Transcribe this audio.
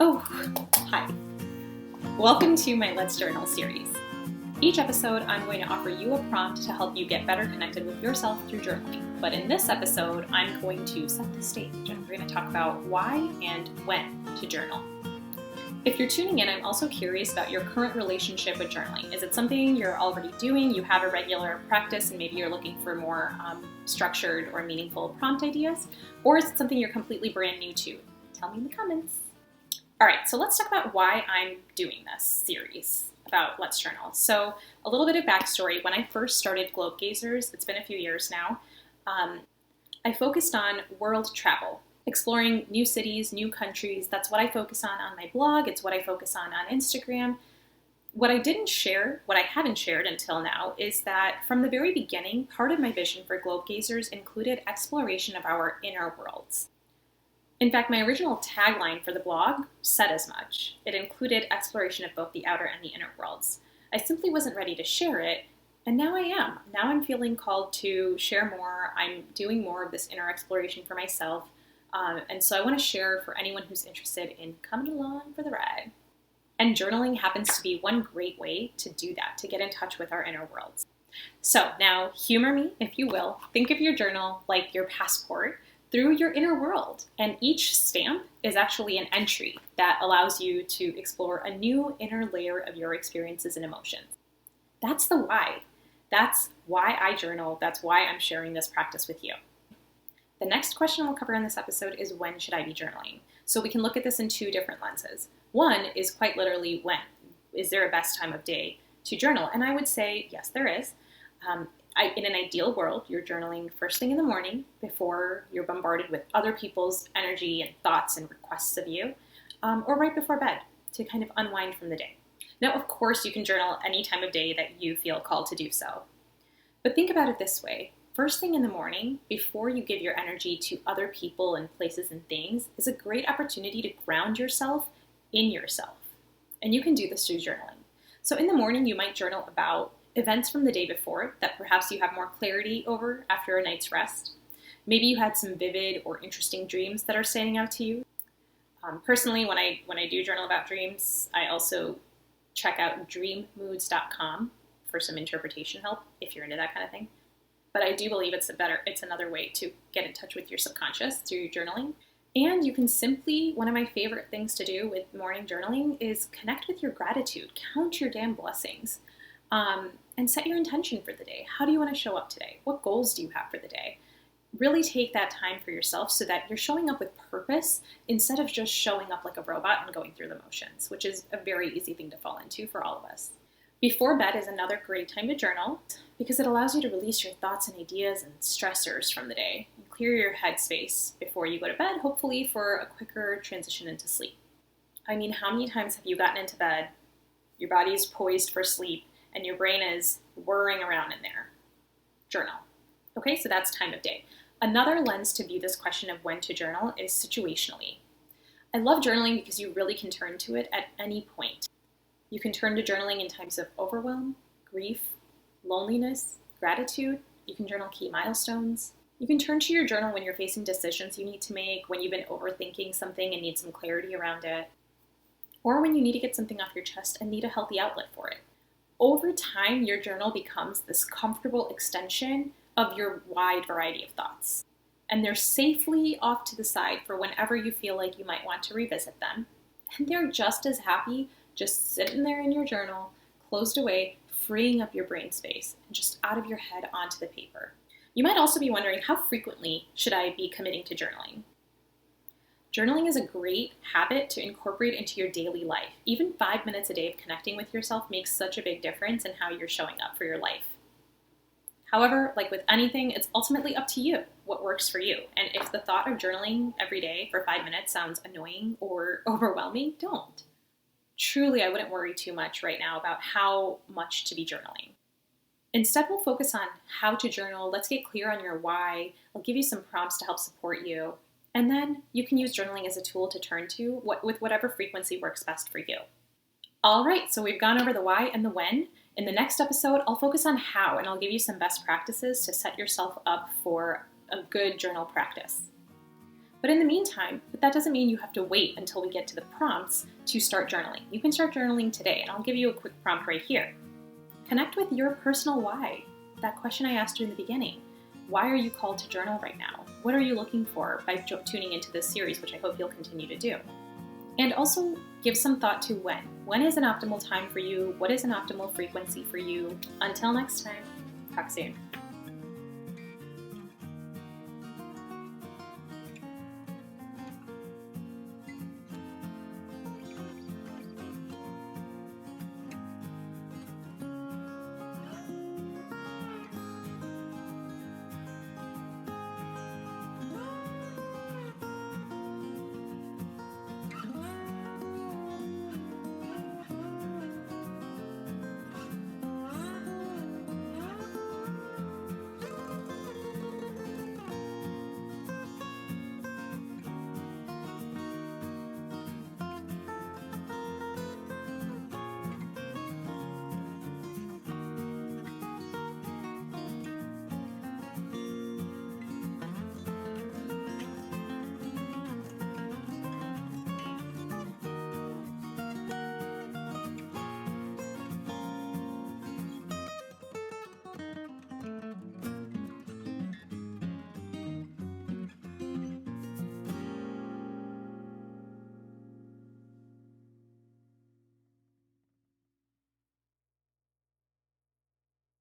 Oh, hi. Welcome to my Let's Journal series. Each episode, I'm going to offer you a prompt to help you get better connected with yourself through journaling. But in this episode, I'm going to set the stage and we're going to talk about why and when to journal. If you're tuning in, I'm also curious about your current relationship with journaling. Is it something you're already doing, you have a regular practice, and maybe you're looking for more structured or meaningful prompt ideas? Or is it something you're completely brand new to? Tell me in the comments. All right, so let's talk about why I'm doing this series about Let's Journal. So a little bit of backstory. When I first started Globe Gazers, it's been a few years now, I focused on world travel, exploring new cities, new countries. That's what I focus on my blog. It's what I focus on Instagram. What I haven't shared until now is that from the very beginning, part of my vision for Globe Gazers included exploration of our inner worlds. In fact, my original tagline for the blog said as much. It included exploration of both the outer and the inner worlds. I simply wasn't ready to share it, and now I am. Now I'm feeling called to share more. I'm doing more of this inner exploration for myself, and so I want to share for anyone who's interested in coming along for the ride. And journaling happens to be one great way to do that, to get in touch with our inner worlds. So now, humor me, if you will. Think of your journal like your passport through your inner world. And each stamp is actually an entry that allows you to explore a new inner layer of your experiences and emotions. That's the why. That's why I journal. That's why I'm sharing this practice with you. The next question we'll cover in this episode is, when should I be journaling? So we can look at this in two different lenses. One is quite literally, when? Is there a best time of day to journal? And I would say, yes, there is. In an ideal world, you're journaling first thing in the morning before you're bombarded with other people's energy and thoughts and requests of you, or right before bed to kind of unwind from the day. Now, of course, you can journal any time of day that you feel called to do so. But think about it this way. First thing in the morning, before you give your energy to other people and places and things, is a great opportunity to ground yourself in yourself. And you can do this through journaling. So in the morning, you might journal about events from the day before that perhaps you have more clarity over after a night's rest. Maybe you had some vivid or interesting dreams that are standing out to you. Personally, when I do journal about dreams, I also check out dreammoods.com for some interpretation help if you're into that kind of thing. But I do believe it's another way to get in touch with your subconscious through journaling. And you can simply, one of my favorite things to do with morning journaling is connect with your gratitude. Count your damn blessings. And set your intention for the day. How do you want to show up today? What goals do you have for the day? Really take that time for yourself so that you're showing up with purpose instead of just showing up like a robot and going through the motions, which is a very easy thing to fall into for all of us. Before bed is another great time to journal because it allows you to release your thoughts and ideas and stressors from the day. You clear your headspace before you go to bed, hopefully for a quicker transition into sleep. I mean, how many times have you gotten into bed, your body is poised for sleep, and your brain is whirring around in there? Journal. Okay, so that's time of day. Another lens to view this question of when to journal is situationally. I love journaling because you really can turn to it at any point. You can turn to journaling in times of overwhelm, grief, loneliness, gratitude. You can journal key milestones. You can turn to your journal when you're facing decisions you need to make, when you've been overthinking something and need some clarity around it, or when you need to get something off your chest and need a healthy outlet for it. Over time, your journal becomes this comfortable extension of your wide variety of thoughts. And they're safely off to the side for whenever you feel like you might want to revisit them. And they're just as happy just sitting there in your journal, closed away, freeing up your brain space, and just out of your head onto the paper. You might also be wondering, how frequently should I be committing to journaling? Journaling is a great habit to incorporate into your daily life. Even 5 minutes a day of connecting with yourself makes such a big difference in how you're showing up for your life. However, like with anything, it's ultimately up to you what works for you. And if the thought of journaling every day for 5 minutes sounds annoying or overwhelming, don't. Truly, I wouldn't worry too much right now about how much to be journaling. Instead, we'll focus on how to journal. Let's get clear on your why. I'll give you some prompts to help support you. And then you can use journaling as a tool to turn to with whatever frequency works best for you. All right, so we've gone over the why and the when. In the next episode, I'll focus on how, and I'll give you some best practices to set yourself up for a good journal practice. But in the meantime, that doesn't mean you have to wait until we get to the prompts to start journaling. You can start journaling today, and I'll give you a quick prompt right here. Connect with your personal why. That question I asked you in the beginning. Why are you called to journal right now? What are you looking for by tuning into this series, which I hope you'll continue to do? And also give some thought to when. When is an optimal time for you? What is an optimal frequency for you? Until next time, talk soon.